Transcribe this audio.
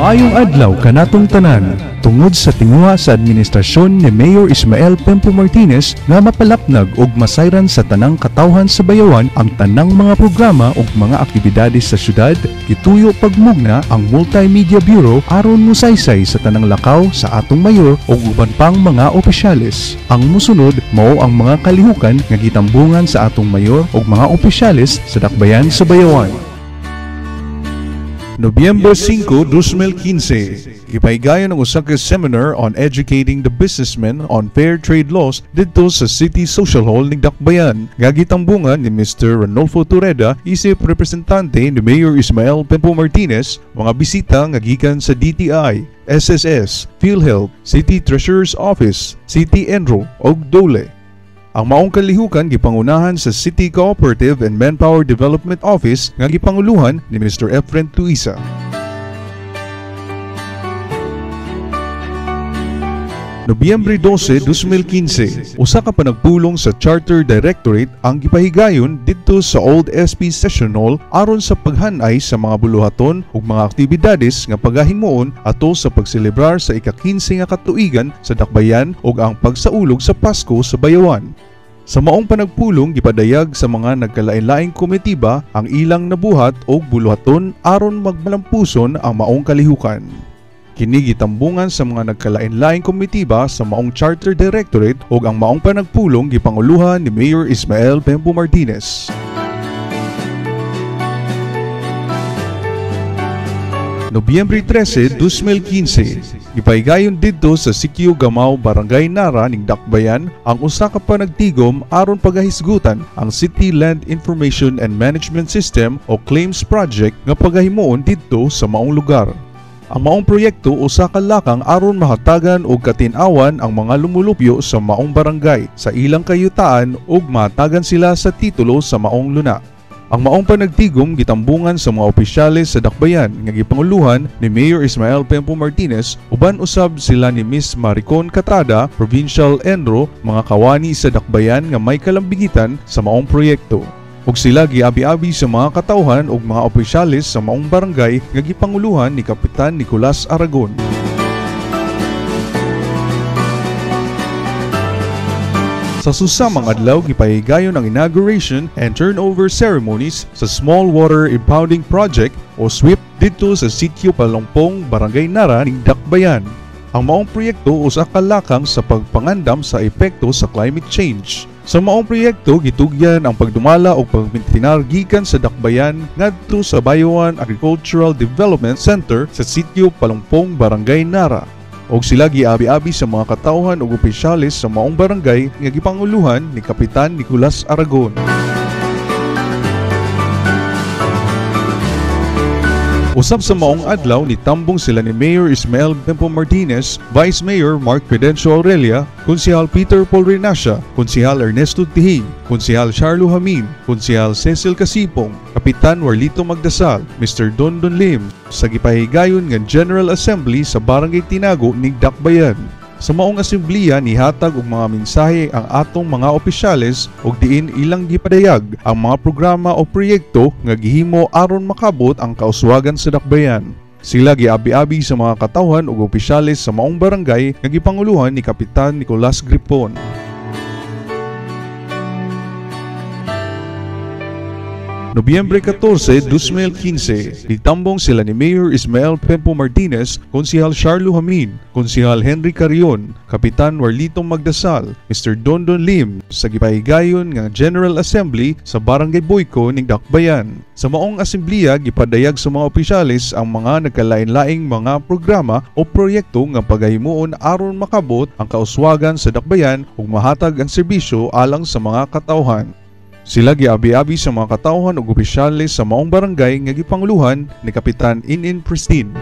Maayong adlaw kanatong tanan. Tungod sa tinguha sa administrasyon ni Mayor Ismael Pempo Martinez nga mapalapnag og masayran sa tanang katawhan sa Bayawan ang tanang mga programa ug mga aktibidades sa syudad, gituyo pagmugna ang Multimedia Bureau aron mosaysay sa tanang lakaw sa atong mayor ug uban pang mga opisyales. Ang musunod mao ang mga kalihukan nga gitambungan sa atong mayor ug mga opisyales sa dakbayan sa Bayawan. Nobyembre 5, 2015, gipahigayon ang usa ka seminar on educating the businessmen on fair trade laws didto sa City Social Hall ning Dakbayan. Gagitambungan ni Mr. Ranolfo Tureda, isip representante ni Mayor Ismael Pempo Martinez, mga bisita nga gikan sa DTI, SSS, PhilHealth, City Treasurer's Office, City Enro ug DOLE. Ang maong kalihukan gipangunahan sa City Cooperative and Manpower Development Office nga gipanguluhan ni Mr. Efren Tuisa. Nobyembre 12, 2015, usa ka panagpulong sa Charter Directorate ang gipahigayon didto sa Old SP Session Hall aron sa paghanay sa mga buluhaton ug mga aktibidades nga pagahimuon ato sa pagselebrar sa ika-15 nga katuigan sa Dakbayan ug ang pagsaulog sa Pasko sa Bayawan. Sa maong panagpulong gipadayag sa mga nagkalain-laing komitiba ang ilang nabuhat ug buluhaton aron magmalampuson ang maong kalihukan. Kini gitambungan sa mga nagkalain-laing komitiba sa maong Charter Directorate ug ang maong panagpulong gipanguluhan ni Mayor Ismael Pempo Martinez. Nobyembre 13, 2015, gipahigayon didto sa Sikyo Gamao, Barangay Nara ning Dakbayan ang usa ka panagtigom aron pagahisgutan ang City Land Information and Management System o Claims Project nga pagahimuon didto sa maong lugar. Ang maong proyekto usa ka lakang aron mahatagan og katin-awan ang mga lumulupyo sa maong barangay sa ilang kayutaan ug mahatagan sila sa titulo sa maong luna. Ang maong panagtigom gitambungan sa mga opisyales sa Dakbayan nga gipanguluhan ni Mayor Ismael Pempo Martinez uban usab sila ni Miss Maricon Catada, Provincial Enro, mga kawani sa Dakbayan nga may kalambigitan sa maong proyekto. Ug sila giabi-abi sa mga katawhan ug mga opisyales sa maong barangay nga gipanguluhan ni Kapitan Nicolas Aragon. Sa susamang adlaw gipahigayon ang inauguration and turnover ceremonies sa Small Water Impounding Project o SWIP dito sa Sitio Palongpong, Barangay Nara ning Dakbayan. Ang maong proyekto usa ka lakang sa pagpangandam sa epekto sa climate change. Sa maong proyekto gitugyan ang pagdumala o pagmintinar gikan sa Dakbayan ngadto sa Bayawan Agricultural Development Center sa Sitio Palongpong, Barangay Nara. Og sila giabi-abi sa mga katawhan ug opisyales sa maong barangay nga gipanguluhan ni Kapitan Nicolas Aragon. Usab sa maong adlaw nitambong sila ni Mayor Ismael Pempo Martinez, Vice Mayor Mark Pedencio Aurelia, Konsehal Peter Paul Renacia, Konsehal Ernesto Tihing, Konsehal Charlo Hamin, Konsehal Cecil Casipong, Kapitan Warlito Magdasal, Mr. Dondon Lim, sa gipahigayon nga General Assembly sa Barangay Tinago ning Dakbayan. Sa maong asembliya nihatag og mga mensahe ang atong mga opisyales ug diin ilang gipadayag ang mga programa o proyekto nga gihimo aron makabot ang kauswagan sa Dakbayan. Sila giabi-abi sa mga katawhan ug opisyales sa maong barangay nga gipanguluhan ni Kapitan Nicolas Gripon. Nobyembre 14, 2015, ditambong sila ni Mayor Ismael Pempo Martinez, Konsehal Charlo Hamin, Konsehal Henry Carion, Kapitan Warlito Magdasal, Mr. Dondon Lim sa gipahigayon nga General Assembly sa Barangay Boyco ning Dakbayan. Sa maong asembliya gipadayag sa mga opisyales ang mga nagkalain-laing mga programa o proyekto nga pagahimuon aron makabot ang kauswagan sa Dakbayan ug mahatag ang serbisyo alang sa mga katawhan. Sila giabi-abi sa mga katawhan ug opisyales sa maong barangay nga gipanguluhan ni Kapitan Inin Pristine.